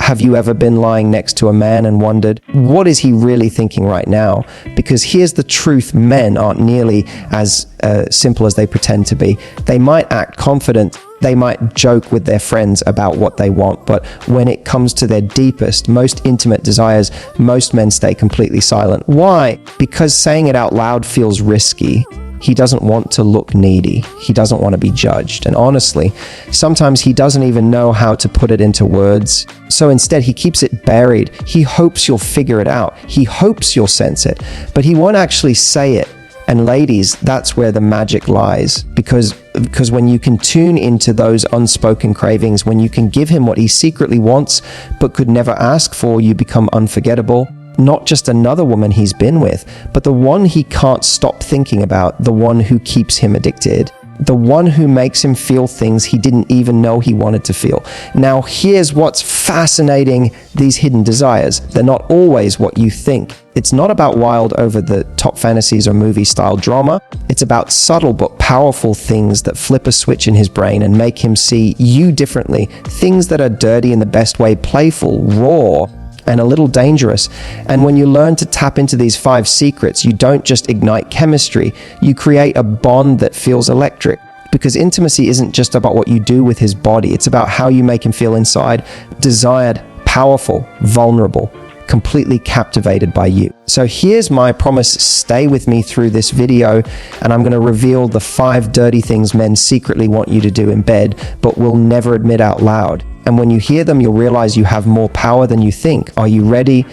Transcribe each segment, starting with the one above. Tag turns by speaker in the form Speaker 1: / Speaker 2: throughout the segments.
Speaker 1: Have you ever been lying next to a man and wondered, what is he really thinking right now? Because here's the truth, men aren't nearly as simple as they pretend to be. They might act confident, they might joke with their friends about what they want, but when it comes to their deepest, most intimate desires, most men stay completely silent. Why? Because saying it out loud feels risky. He doesn't want to look needy. He doesn't want to be judged. And honestly, sometimes he doesn't even know how to put it into words. So instead, he keeps it buried. He hopes you'll figure it out. He hopes you'll sense it, but he won't actually say it. And ladies, that's where the magic lies. Because when you can tune into those unspoken cravings, when you can give him what he secretly wants, but could never ask for, you become unforgettable. Not just another woman he's been with, but the one he can't stop thinking about, the one who keeps him addicted, the one who makes him feel things he didn't even know he wanted to feel. Now, here's what's fascinating, these hidden desires. They're not always what you think. It's not about wild, over-the-top fantasies or movie-style drama. It's about subtle but powerful things that flip a switch in his brain and make him see you differently. Things that are dirty in the best way, playful, raw, and a little dangerous. And when you learn to tap into these 5 secrets, you don't just ignite chemistry, you create a bond that feels electric. Because intimacy isn't just about what you do with his body, it's about how you make him feel inside, desired, powerful, vulnerable, completely captivated by you. So here's my promise, stay with me through this video, and I'm going to reveal the 5 dirty things men secretly want you to do in bed, but will never admit out loud. And when you hear them, you'll realize you have more power than you think. Are you ready?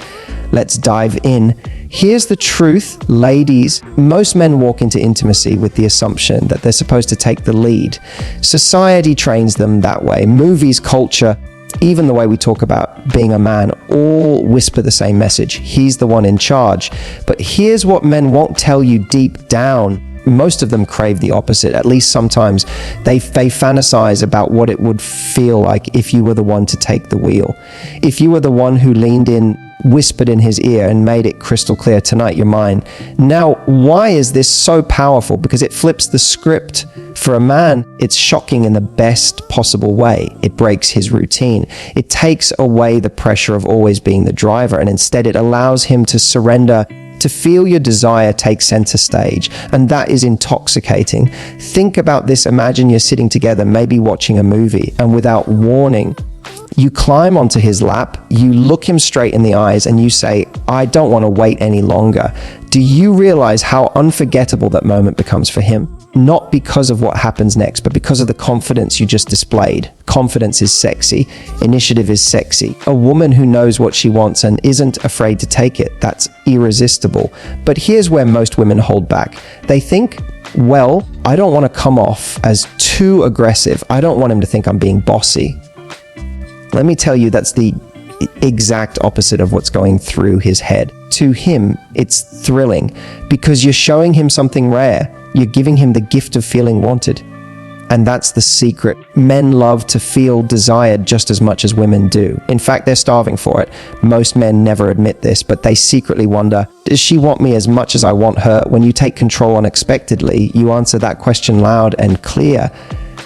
Speaker 1: Let's dive in. Here's the truth, ladies. Most men walk into intimacy with the assumption that they're supposed to take the lead. Society trains them that way. Movies, culture, even the way we talk about being a man, all whisper the same message. He's the one in charge. But here's what men won't tell you deep down. Most of them crave the opposite, at least sometimes. They fantasize about what it would feel like if you were the one to take the wheel. If you were the one who leaned in, whispered in his ear, and made it crystal clear, tonight you're mine. Now, why is this so powerful? Because it flips the script. For a man, it's shocking in the best possible way. It breaks his routine. It takes away the pressure of always being the driver, and instead it allows him to surrender, to feel your desire take center stage, and that is intoxicating. Think about this. Imagine you're sitting together, maybe watching a movie, and without warning, you climb onto his lap, you look him straight in the eyes, and you say, I don't want to wait any longer. Do you realize how unforgettable that moment becomes for him? Not because of what happens next, but because of the confidence you just displayed. Confidence is sexy. Initiative is sexy. A woman who knows what she wants and isn't afraid to take it, that's irresistible. But here's where most women hold back. They think, well, I don't want to come off as too aggressive. I don't want him to think I'm being bossy. Let me tell you, that's the exact opposite of what's going through his head. To him, it's thrilling because you're showing him something rare. You're giving him the gift of feeling wanted. And that's the secret. Men love to feel desired just as much as women do. In fact, they're starving for it. Most men never admit this, but they secretly wonder, does she want me as much as I want her? When you take control unexpectedly, you answer that question loud and clear.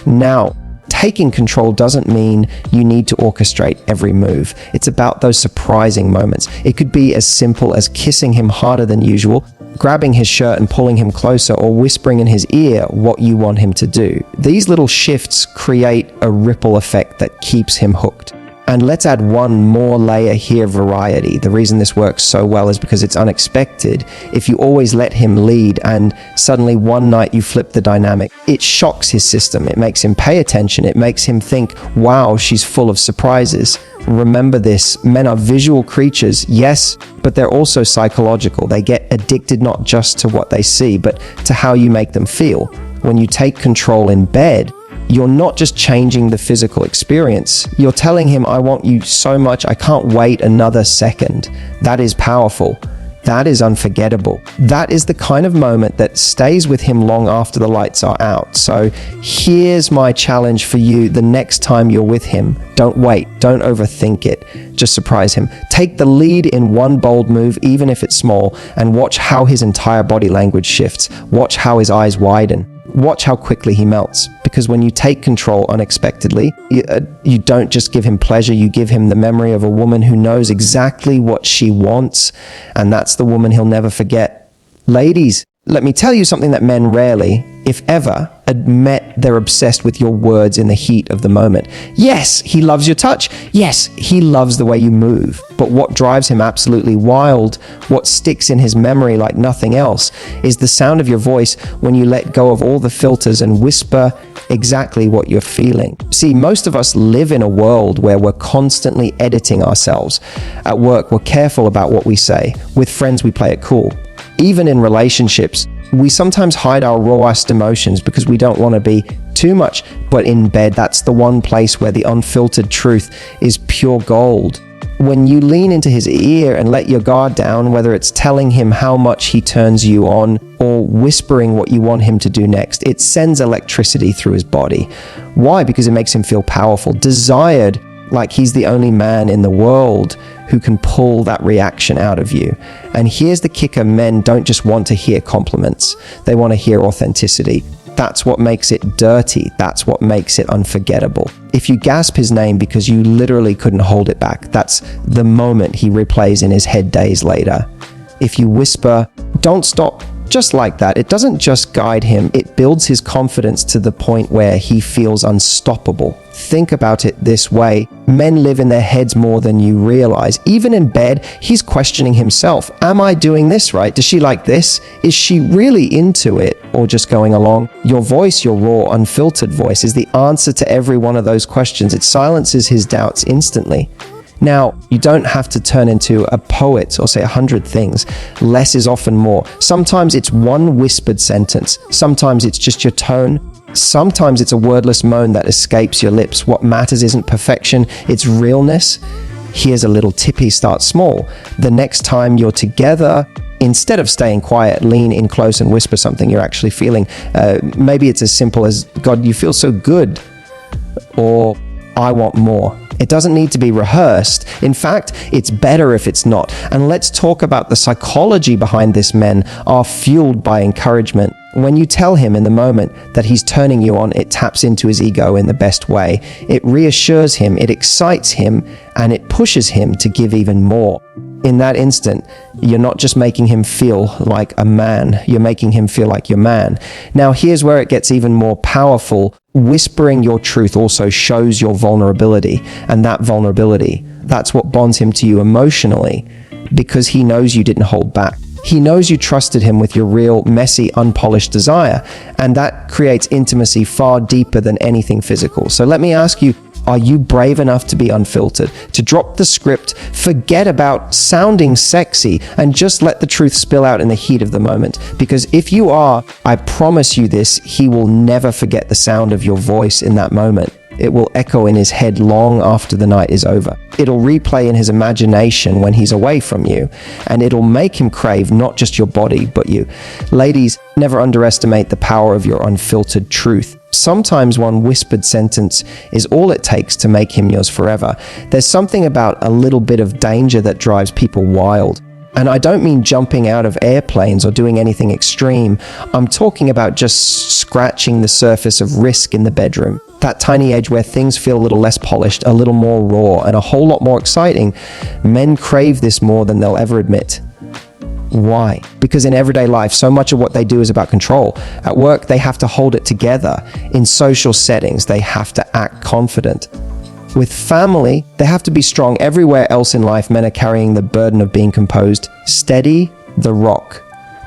Speaker 1: Now, taking control doesn't mean you need to orchestrate every move. It's about those surprising moments. It could be as simple as kissing him harder than usual, grabbing his shirt and pulling him closer, or whispering in his ear what you want him to do. These little shifts create a ripple effect that keeps him hooked. And let's add one more layer here, variety. The reason this works so well is because it's unexpected. If you always let him lead and suddenly one night you flip the dynamic, it shocks his system. It makes him pay attention. It makes him think, wow, she's full of surprises. Remember this, men are visual creatures, yes, but they're also psychological. They get addicted not just to what they see, but to how you make them feel. When you take control in bed, you're not just changing the physical experience. You're telling him, I want you so much, I can't wait another second. That is powerful. That is unforgettable. That is the kind of moment that stays with him long after the lights are out. So here's my challenge for you the next time you're with him. Don't wait. Don't overthink it. Just surprise him. Take the lead in one bold move, even if it's small, and watch how his entire body language shifts. Watch how his eyes widen. Watch how quickly he melts. because when you take control unexpectedly, you don't just give him pleasure, you give him the memory of a woman who knows exactly what she wants, and that's the woman he'll never forget. Ladies, let me tell you something that men rarely, if ever, admit they're obsessed with your words in the heat of the moment. Yes, he loves your touch. Yes, he loves the way you move. But what drives him absolutely wild, what sticks in his memory like nothing else, is the sound of your voice when you let go of all the filters and whisper exactly what you're feeling. See, most of us live in a world where we're constantly editing ourselves. At work, we're careful about what we say. With friends, we play it cool. Even in relationships, we sometimes hide our rawest emotions because we don't want to be too much. But in bed, that's the one place where the unfiltered truth is pure gold. When you lean into his ear and let your guard down, whether it's telling him how much he turns you on or whispering what you want him to do next, it sends electricity through his body. Why? Because it makes him feel powerful, desired, like he's the only man in the world who can pull that reaction out of you. And here's the kicker: men don't just want to hear compliments. They want to hear authenticity. That's what makes it dirty. That's what makes it unforgettable. If you gasp his name because you literally couldn't hold it back, that's the moment he replays in his head days later. If you whisper, "Don't stop," just like that, it doesn't just guide him, it builds his confidence to the point where he feels unstoppable. Think about it this way: men live in their heads more than you realize. Even in bed, he's questioning himself. Am I doing this right? Does she like this? Is she really into it or just going along? Your voice, your raw, unfiltered voice, is the answer to every one of those questions. It silences his doubts instantly. Now, you don't have to turn into a poet or say 100 things. Less is often more. Sometimes it's one whispered sentence. Sometimes it's just your tone. Sometimes it's a wordless moan that escapes your lips. What matters isn't perfection, it's realness. Here's a little tip: start small. The next time you're together, instead of staying quiet, lean in close and whisper something you're actually feeling. Maybe it's as simple as, "God, you feel so good," or "I want more." It doesn't need to be rehearsed. In fact, it's better if it's not. And let's talk about the psychology behind this. Men are fueled by encouragement. When you tell him in the moment that he's turning you on, it taps into his ego in the best way. It reassures him, it excites him, and it pushes him to give even more. In that instant, you're not just making him feel like a man, you're making him feel like your man. Now, here's where it gets even more powerful. Whispering your truth also shows your vulnerability, and that vulnerability, that's what bonds him to you emotionally, because he knows you didn't hold back. He knows you trusted him with your real, messy, unpolished desire, and that creates intimacy far deeper than anything physical. So let me ask you, are you brave enough to be unfiltered, to drop the script, forget about sounding sexy, and just let the truth spill out in the heat of the moment? Because if you are, I promise you this, he will never forget the sound of your voice in that moment. It will echo in his head long after the night is over. It'll replay in his imagination when he's away from you, and it'll make him crave not just your body, but you. Ladies, never underestimate the power of your unfiltered truth. Sometimes one whispered sentence is all it takes to make him yours forever. There's something about a little bit of danger that drives people wild. And I don't mean jumping out of airplanes or doing anything extreme. I'm talking about just scratching the surface of risk in the bedroom. That tiny edge where things feel a little less polished, a little more raw, and a whole lot more exciting. Men crave this more than they'll ever admit. Why? Because in everyday life, so much of what they do is about control. At work, they have to hold it together. In social settings, they have to act confident. With family, they have to be strong. Everywhere else in life, men are carrying the burden of being composed. Steady, the rock,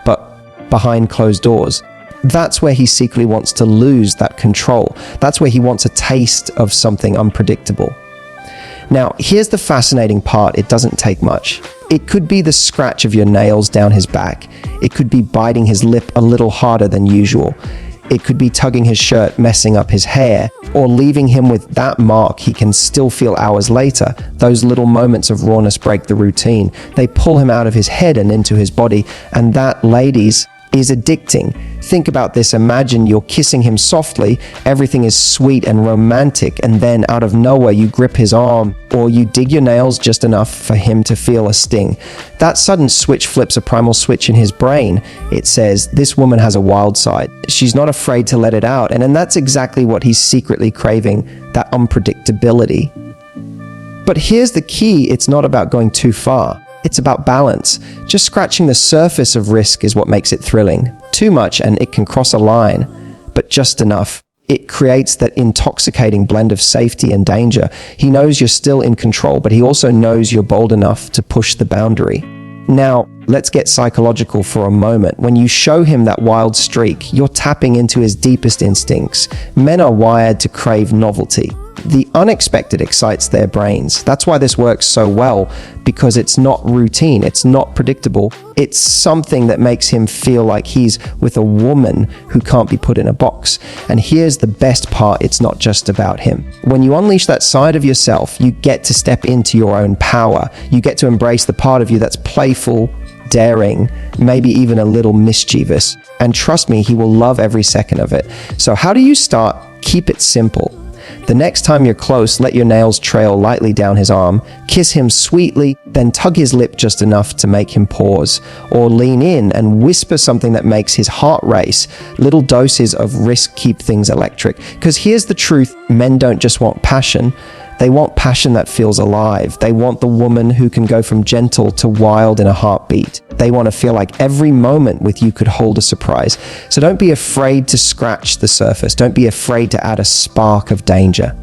Speaker 1: but behind closed doors. That's where he secretly wants to lose that control. That's where he wants a taste of something unpredictable. Now, here's the fascinating part. It doesn't take much. It could be the scratch of your nails down his back. It could be biting his lip a little harder than usual. It could be tugging his shirt, messing up his hair, or leaving him with that mark he can still feel hours later. Those little moments of rawness break the routine. They pull him out of his head and into his body, and that, ladies, is addicting. Think about this. Imagine you're kissing him softly, everything is sweet and romantic, and then out of nowhere you grip his arm, or you dig your nails just enough for him to feel a sting. That sudden switch flips a primal switch in his brain. It says, this woman has a wild side. She's not afraid to let it out, and that's exactly what he's secretly craving, that unpredictability. But here's the key, it's not about going too far. It's about balance. Just scratching the surface of risk is what makes it thrilling. Too much and it can cross a line, but just enough. It creates that intoxicating blend of safety and danger. He knows you're still in control, but he also knows you're bold enough to push the boundary. Now, let's get psychological for a moment. When you show him that wild streak, you're tapping into his deepest instincts. Men are wired to crave novelty. The unexpected excites their brains. That's why this works so well, because it's not routine, it's not predictable. It's something that makes him feel like he's with a woman who can't be put in a box. And here's the best part, it's not just about him. When you unleash that side of yourself, you get to step into your own power. You get to embrace the part of you that's playful, daring, maybe even a little mischievous. And trust me, he will love every second of it. So how do you start? Keep it simple. The next time you're close, let your nails trail lightly down his arm, kiss him sweetly, then tug his lip just enough to make him pause, or lean in and whisper something that makes his heart race. Little doses of risk keep things electric. Because here's the truth, men don't just want passion, they want passion that feels alive. They want the woman who can go from gentle to wild in a heartbeat. They want to feel like every moment with you could hold a surprise. So don't be afraid to scratch the surface. Don't be afraid to add a spark of danger.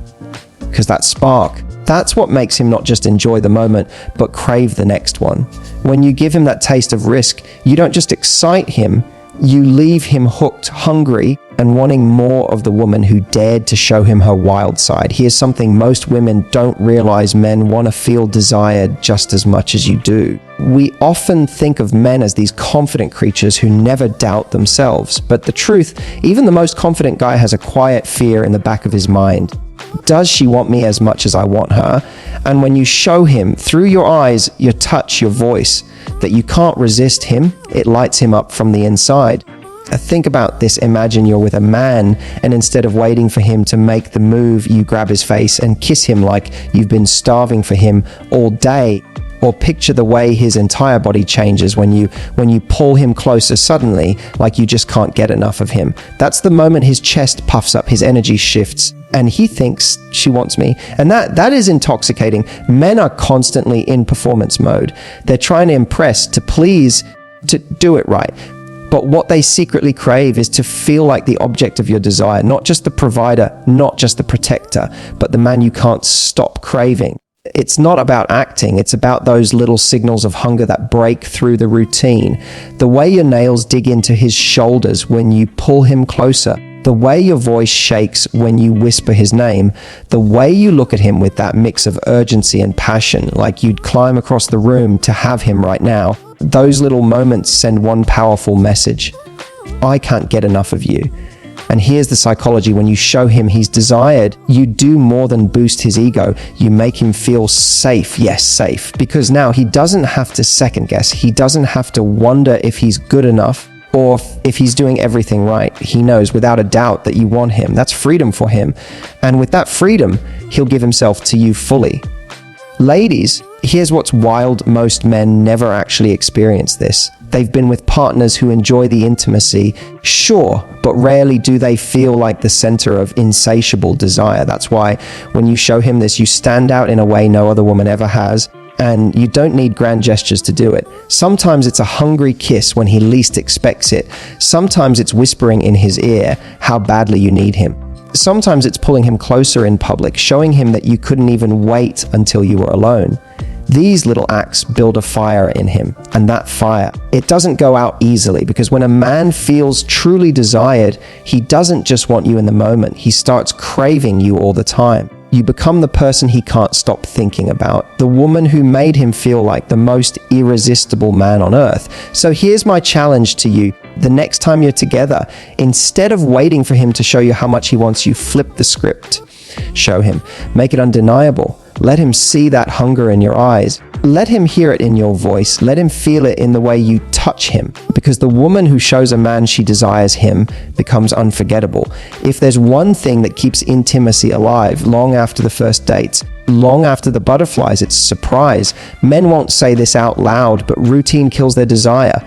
Speaker 1: Because that spark, that's what makes him not just enjoy the moment, but crave the next one. When you give him that taste of risk, you don't just excite him, you leave him hooked, hungry, and wanting more of the woman who dared to show him her wild side. Here's something most women don't realize: men want to feel desired just as much as you do. We often think of men as these confident creatures who never doubt themselves. But the truth, even the most confident guy has a quiet fear in the back of his mind. Does she want me as much as I want her? And when you show him through your eyes, your touch, your voice, that you can't resist him, it lights him up from the inside. Think about this. Imagine you're with a man, and instead of waiting for him to make the move, you grab his face and kiss him like you've been starving for him all day. Or picture the way his entire body changes when you pull him closer suddenly, like you just can't get enough of him. That's the moment his chest puffs up, his energy shifts, and he thinks, she wants me. And that is intoxicating. Men are constantly in performance mode. They're trying to impress, to please, to do it right. But what they secretly crave is to feel like the object of your desire, not just the provider, not just the protector, but the man you can't stop craving. It's not about acting, it's about those little signals of hunger that break through the routine. The way your nails dig into his shoulders when you pull him closer, the way your voice shakes when you whisper his name, the way you look at him with that mix of urgency and passion, like you'd climb across the room to have him right now. Those little moments send one powerful message: I can't get enough of you. And here's the psychology: when you show him he's desired, you do more than boost his ego. You make him feel safe. Yes, safe. Because now he doesn't have to second guess. He doesn't have to wonder if he's good enough or if he's doing everything right. He knows without a doubt that you want him. That's freedom for him. And with that freedom, he'll give himself to you fully. Ladies, here's what's wild: most men never actually experience this. They've been with partners who enjoy the intimacy, sure, but rarely do they feel like the center of insatiable desire. That's why when you show him this, you stand out in a way no other woman ever has, and you don't need grand gestures to do it. Sometimes it's a hungry kiss when he least expects it. Sometimes it's whispering in his ear how badly you need him. Sometimes it's pulling him closer in public, showing him that you couldn't even wait until you were alone. These little acts build a fire in him, and that fire, it doesn't go out easily, because when a man feels truly desired, he doesn't just want you in the moment, he starts craving you all the time. You become the person he can't stop thinking about, the woman who made him feel like the most irresistible man on earth. So here's my challenge to you. The next time you're together, instead of waiting for him to show you how much he wants you, flip the script. Show him. Make it undeniable. Let him see that hunger in your eyes. Let him hear it in your voice. Let him feel it in the way you touch him. Because the woman who shows a man she desires him becomes unforgettable. If there's one thing that keeps intimacy alive long after the first dates, long after the butterflies, it's surprise. Men won't say this out loud, but routine kills their desire.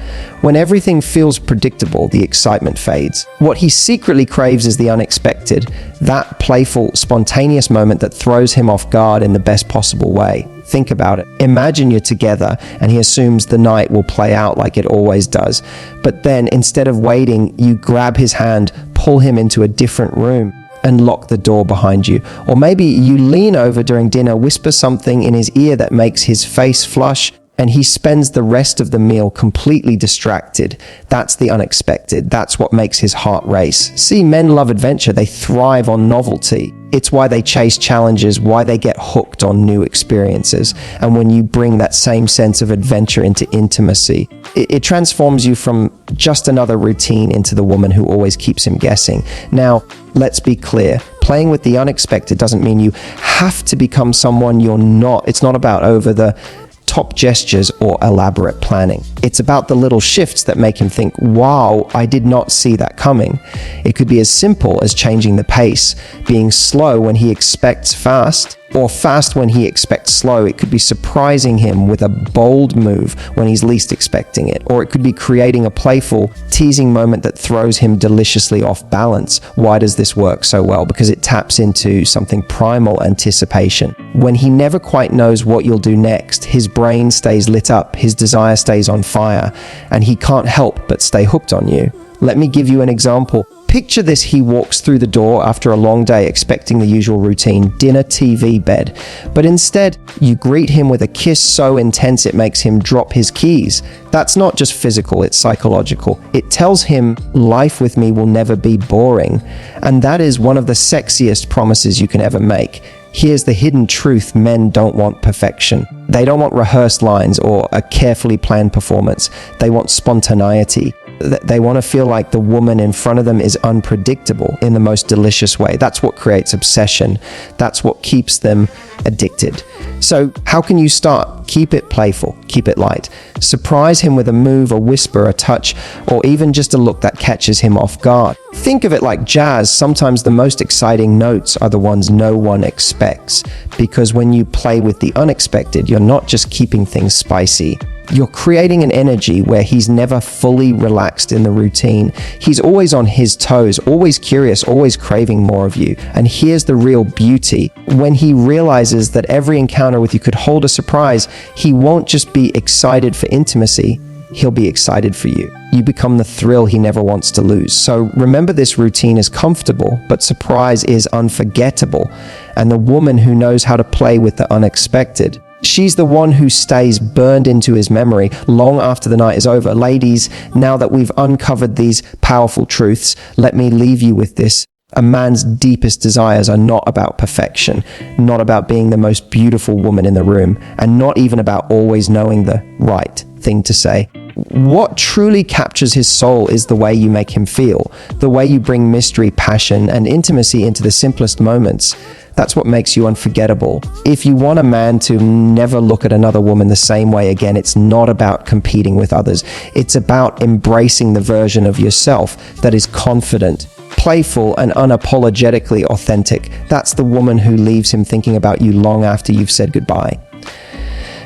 Speaker 1: When everything feels predictable, the excitement fades. What he secretly craves is the unexpected, that playful, spontaneous moment that throws him off guard in the best possible way. Think about it. Imagine you're together and he assumes the night will play out like it always does. But then, instead of waiting, you grab his hand, pull him into a different room, and lock the door behind you. Or maybe you lean over during dinner, whisper something in his ear that makes his face flush, and he spends the rest of the meal completely distracted. That's the unexpected. That's what makes his heart race. See, men love adventure. They thrive on novelty. It's why they chase challenges, why they get hooked on new experiences. And when you bring that same sense of adventure into intimacy, it transforms you from just another routine into the woman who always keeps him guessing. Now, let's be clear. Playing with the unexpected doesn't mean you have to become someone you're not. It's not about over the top gestures or elaborate planning. It's about the little shifts that make him think, wow, I did not see that coming. It could be as simple as changing the pace, being slow when he expects fast, or fast when he expects slow. It could be surprising him with a bold move when he's least expecting it, or it could be creating a playful, teasing moment that throws him deliciously off balance. Why does this work so well? Because it taps into something primal, anticipation. When he never quite knows what you'll do next, his brain stays lit up, his desire stays on fire, and he can't help but stay hooked on you. Let me give you an example. Picture this: he walks through the door after a long day expecting the usual routine, dinner, TV, bed. But instead, you greet him with a kiss so intense it makes him drop his keys. That's not just physical, it's psychological. It tells him life with me will never be boring. And that is one of the sexiest promises you can ever make. Here's the hidden truth: men don't want perfection. They don't want rehearsed lines or a carefully planned performance. They want spontaneity. They want to feel like the woman in front of them is unpredictable in the most delicious way. That's what creates obsession. That's what keeps them addicted. So how can you start? Keep it playful, keep it light. Surprise him with a move, a whisper, a touch, or even just a look that catches him off guard. Think of it like jazz. Sometimes the most exciting notes are the ones no one expects, because when you play with the unexpected, you're not just keeping things spicy. You're creating an energy where he's never fully relaxed in the routine. He's always on his toes, always curious, always craving more of you. And here's the real beauty. When he realizes that every encounter with you could hold a surprise, he won't just be excited for intimacy, he'll be excited for you. You become the thrill he never wants to lose. So remember, this routine is comfortable, but surprise is unforgettable. And the woman who knows how to play with the unexpected, she's the one who stays burned into his memory long after the night is over. Ladies, now that we've uncovered these powerful truths, let me leave you with this. A man's deepest desires are not about perfection, not about being the most beautiful woman in the room, and not even about always knowing the right thing to say. What truly captures his soul is the way you make him feel, the way you bring mystery, passion, and intimacy into the simplest moments. That's what makes you unforgettable. If you want a man to never look at another woman the same way again, it's not about competing with others. It's about embracing the version of yourself that is confident, playful, and unapologetically authentic. That's the woman who leaves him thinking about you long after you've said goodbye.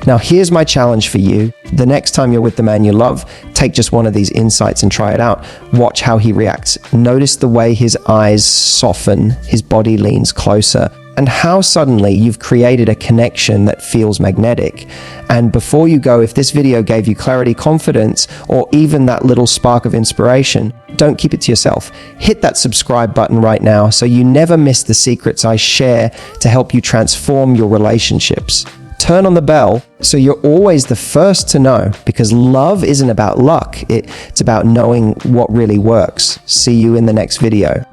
Speaker 1: Now, here's my challenge for you. The next time you're with the man you love, take just one of these insights and try it out. Watch how he reacts. Notice the way his eyes soften, his body leans closer, and how suddenly you've created a connection that feels magnetic. And before you go, if this video gave you clarity, confidence, or even that little spark of inspiration, don't keep it to yourself. Hit that subscribe button right now so you never miss the secrets I share to help you transform your relationships. Turn on the bell so you're always the first to know, because love isn't about luck. It's about knowing what really works. See you in the next video.